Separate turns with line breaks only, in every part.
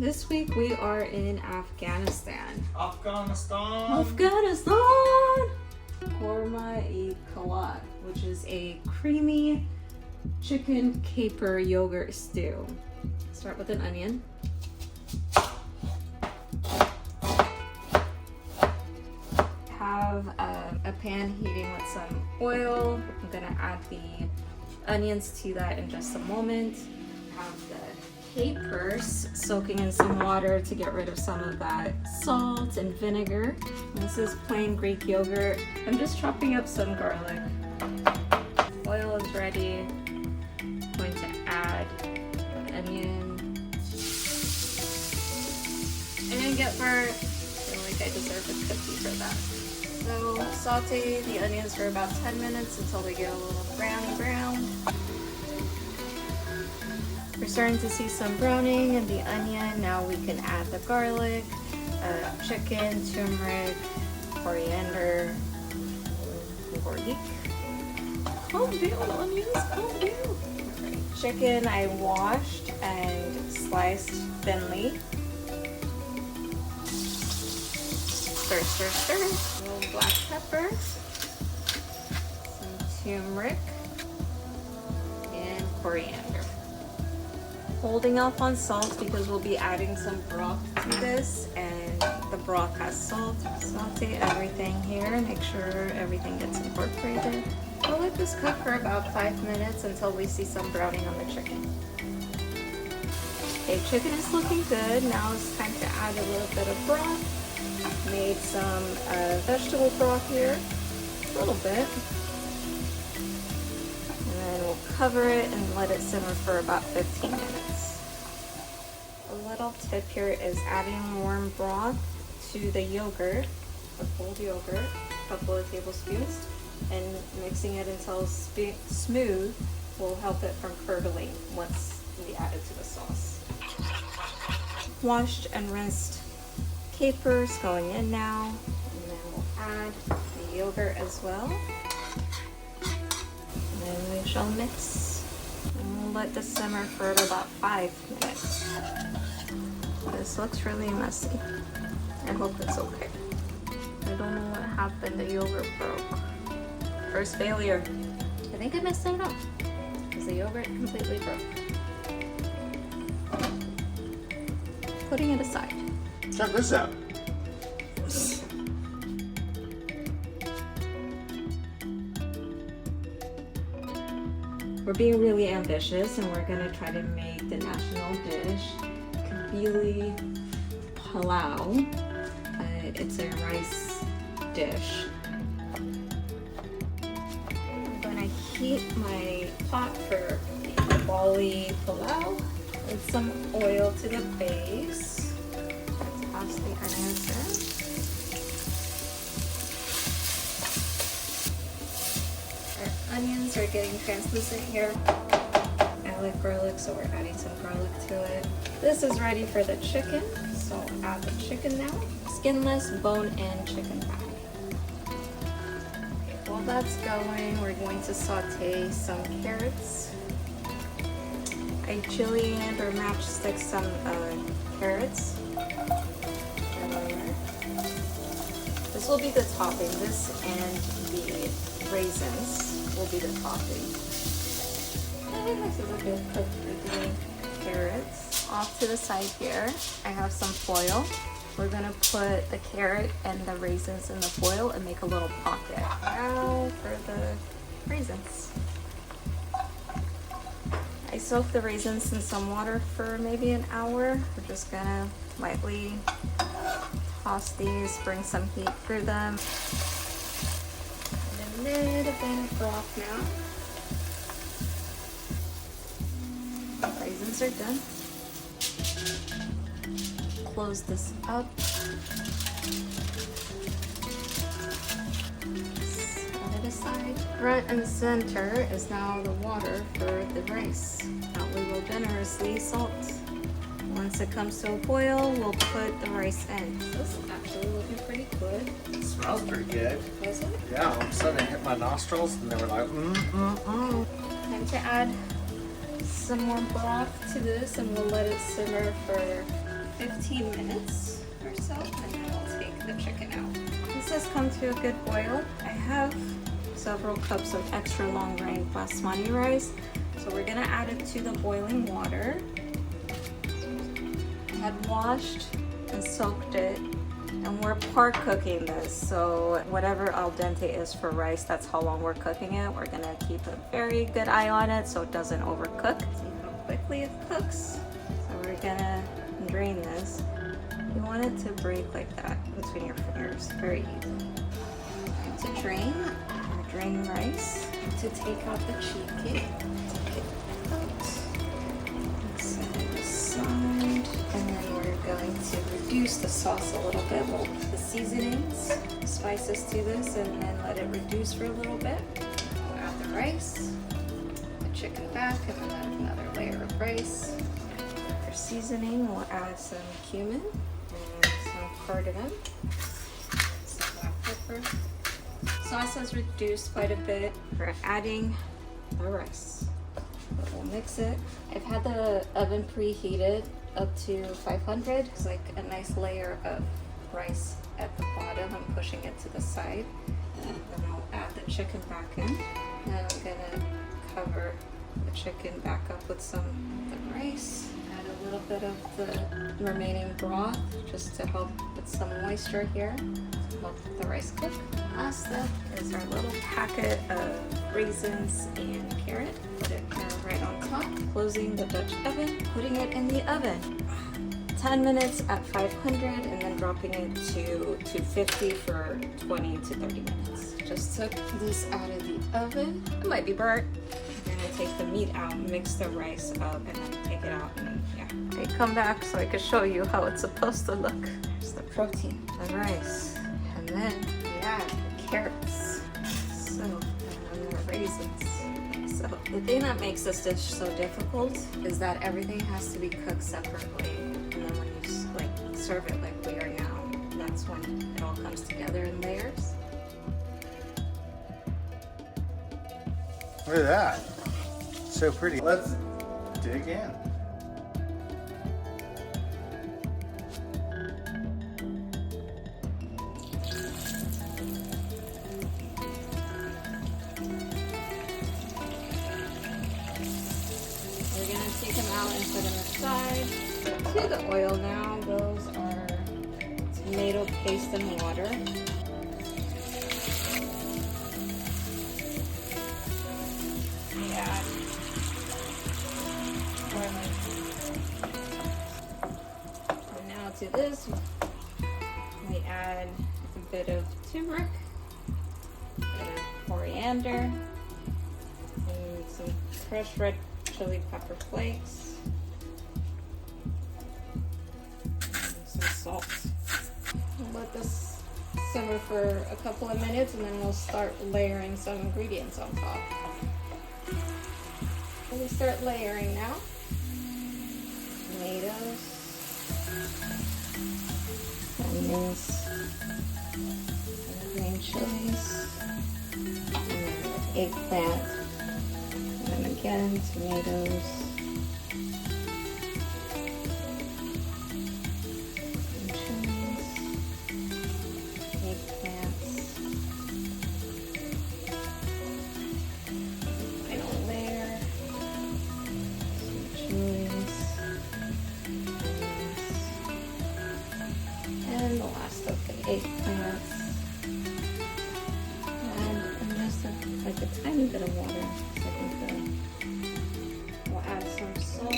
This week we are in Afghanistan.
Afghanistan!
Qorma E Khawar, which is a creamy chicken caper yogurt stew. Start with an onion. Have a pan heating with some oil. I'm gonna add the onions to that in just a moment. Have the capers soaking in some water to get rid of some of that salt and vinegar. This is plain Greek yogurt. I'm just chopping up some garlic. Oil is ready. I'm going to add the onion. I didn't get burnt. I feel like I deserve a cookie for that. So saute the onions for about 10 minutes until they get a little browny brown. We're starting to see some browning in the onion. Now we can add the garlic, chicken, turmeric, coriander, garlic. Calm down, onions, calm down. Right. Chicken I washed and sliced thinly. Stir, stir, stir. A little black pepper, some turmeric, and coriander. Holding off on salt because we'll be adding some broth to this, and the broth has salt. Saute everything here, make sure everything gets incorporated. We'll let this cook for about 5 minutes until we see some browning on the chicken. Okay, chicken is looking good. Now it's time to add a little bit of broth. Made some vegetable broth here, a little bit. And then we'll cover it and let it simmer for about 15 minutes. A little tip here is adding warm broth to the yogurt, the cold yogurt, a couple of tablespoons, and mixing it until smooth will help it from curdling once we add it to the sauce. Washed and rinsed capers going in now, and then we'll add the yogurt as well. And then we shall mix, and we'll let this simmer for about 5 minutes. This looks really messy. I hope it's okay. I don't know what happened, the yogurt broke. First failure. I think I messed it up because the yogurt completely broke. Putting it aside.
Check this out.
We're being really ambitious and we're gonna try to make the national dish, Kabuli Pulao. It's a rice dish. I'm gonna heat my pot for Kabuli Pulao with some oil to the base. Toss the onions in. Our onions are getting translucent here. I like garlic, so we're adding some garlic to it. This is ready for the chicken, so I'll add the chicken now. Skinless, bone-in chicken thigh. Okay, while that's going, we're going to saute some carrots. I julienned or matchstick some carrots. This will be the topping. This and the raisins will be the topping. This is a good cook for the carrots. Off to the side here, I have some foil. We're gonna put the carrot and the raisins in the foil and make a little pocket. Now for the raisins. I soaked the raisins in some water for maybe an hour. We're just gonna lightly toss these, bring some heat through them. And a little bit of broth now. Raisins are done. Close this up. Set it aside. Front and center is now the water for the rice. Now we will generously salt. Once it comes to a boil, we'll put the rice in. This is actually looking pretty good.
It smells pretty good.
Does it?
Yeah, all of a sudden it hit my nostrils and they were like,
Time to add some more broth to this and we'll let it simmer for 15 minutes or so, and then I'll take the chicken out. This has come to a good boil. I have several cups of extra long grain basmati rice, so we're gonna add it to the boiling water. I had washed and soaked it, and we're part cooking this, so whatever al dente is for rice, that's how long we're cooking it. We're gonna keep a very good eye on it so it doesn't overcook. See how quickly it cooks. So we're gonna drain this. You want it to break like that between your fingers, very easy. To drain rice. To take out the chicken, take it out, set it aside, and then we're going to reduce the sauce a little bit. We'll put the seasonings, spices to this, and then let it reduce for a little bit. We'll add the rice, the chicken back, and then add another layer of rice. For seasoning, we'll add some cumin and some cardamom, some black pepper. Sauce has reduced quite a bit. We're adding the rice. But we'll mix it. I've had the oven preheated up to 500. It's like a nice layer of rice at the bottom. I'm pushing it to the side. Then I'll add the chicken back in. Now I'm gonna cover the chicken back up with some of the rice. Add a little bit of the remaining broth just to help with some moisture here. Help the rice cook. Last step is our little packet of raisins and carrot. Put it right on top. Closing the Dutch oven, putting it in the oven. 10 minutes at 500 and then dropping it to 250 for 20 to 30 minutes. Just took this out of the oven. It might be burnt. I'm gonna take the meat out, mix the rice up, and then take it out, and then, yeah. Okay, come back so I can show you how it's supposed to look. There's the protein, the rice. And then we add carrots, so, and then the raisins. So the thing that makes this dish so difficult is that everything has to be cooked separately. And then when you serve it like we are now, that's when it all comes together in layers.
Look at that. So pretty. Let's dig in.
Take them out and put them aside. To the oil now goes our tomato paste and water. We add garlic. And now to this, we add a bit of turmeric, a bit of coriander, and some crushed red chili pepper flakes, and some salt. We'll let this simmer for a couple of minutes and then we'll start layering some ingredients on top. We start layering now. Tomatoes, onions, and green chilies, and then eggplant. And again, tomatoes, green chilies, eggplants, final layer, some chilies, and the last of the eggplants, and just a tiny bit of water. We'll add some salt.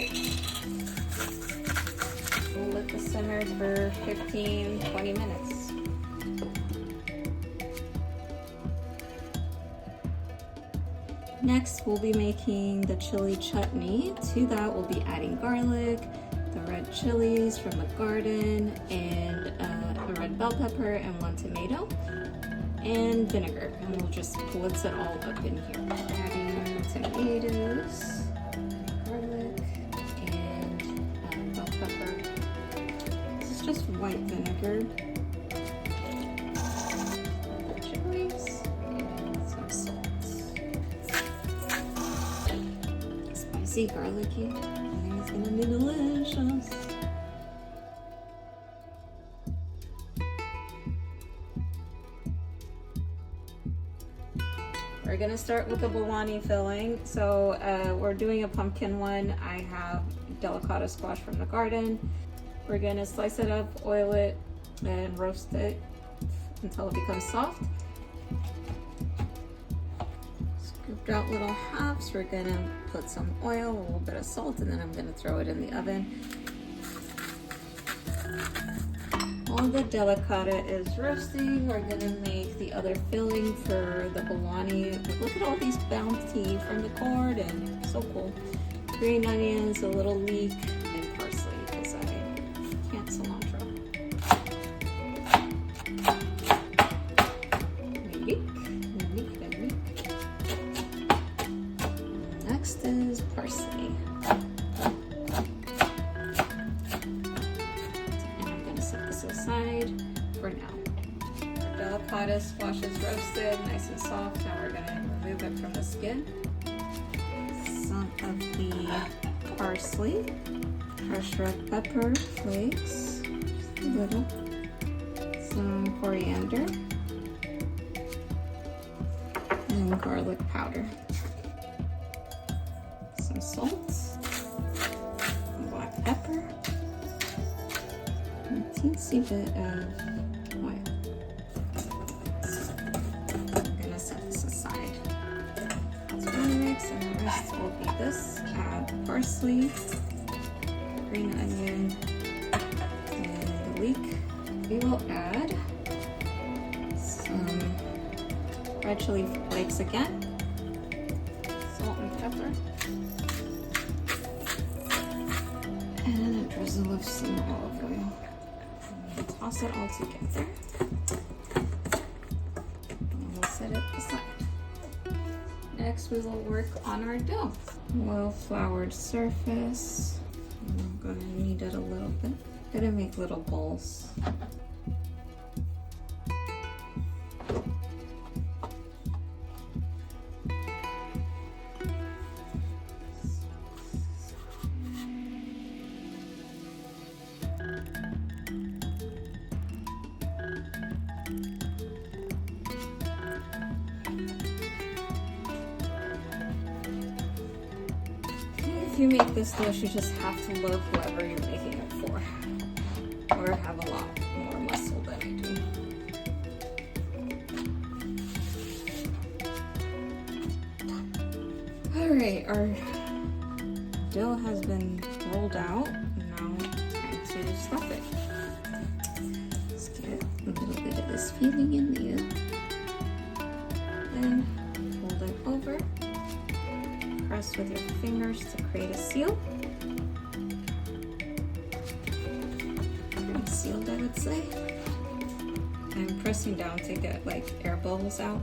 We'll let this simmer for 15-20 minutes. Next, we'll be making the chili chutney. To that, we'll be adding garlic, the red chilies from the garden, and a red bell pepper and 1 tomato, and vinegar. And we'll just blitz it all up in here. Adding tomatoes, garlic, and bell pepper. This is just white vinegar. Chilies and some salt. Spicy, garlicky. I think it's gonna be delicious. We're gonna start with the Bolani filling. So we're doing a pumpkin one. I have delicata squash from the garden. We're gonna slice it up, oil it, and roast it until it becomes soft. Scooped out little halves. We're gonna put some oil, a little bit of salt, and then I'm gonna throw it in the oven. While the delicata is roasting, we're gonna make the other filling for the Bolani. Look at all these bounty from the garden. So cool. Green onions, a little leek, and parsley because I can't cilantro. Leek. Next is parsley. Aside for now. Our delicata squash is roasted, nice and soft. Now we're gonna remove it from the skin. Some of the parsley, crushed red pepper flakes, just a little, some coriander, and garlic powder, some salt, black pepper, a teensy bit of oil. I'm gonna set this aside. It's gonna mix, and the rest will be this. Add parsley, green onion, and the leek. We will add some red chili flakes again, salt and pepper, and a drizzle of some olive oil. Toss it all together, and we'll set it aside. Next, we will work on our dough. Well-floured surface. I'm going to knead it a little bit. I'm going to make little balls. If you make this dish, you just have to love whoever you're making it for, or have a lot more muscle than I do. Alright, our dough has been rolled out. Now time to stuff it. Let's get a little bit of this filling in there. Then fold it over. Press with your fingers to create a seal. Pretty sealed, I would say. I'm pressing down to get like air bubbles out.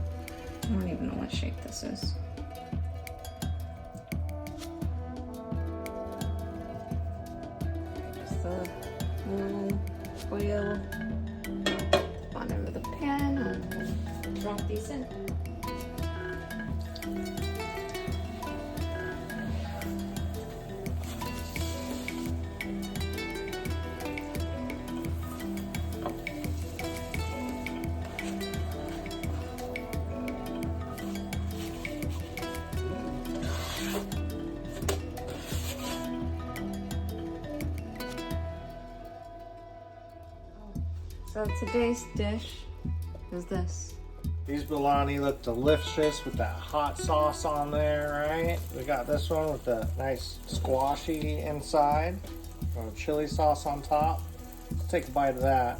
I don't even know what shape this is. Just a little oil bottom of the pan, and we'll drop these in. So today's dish is this.
These Bolani look delicious with that hot sauce on there, right? We got this one with the nice squashy inside. Chili sauce on top. Let's take a bite of that.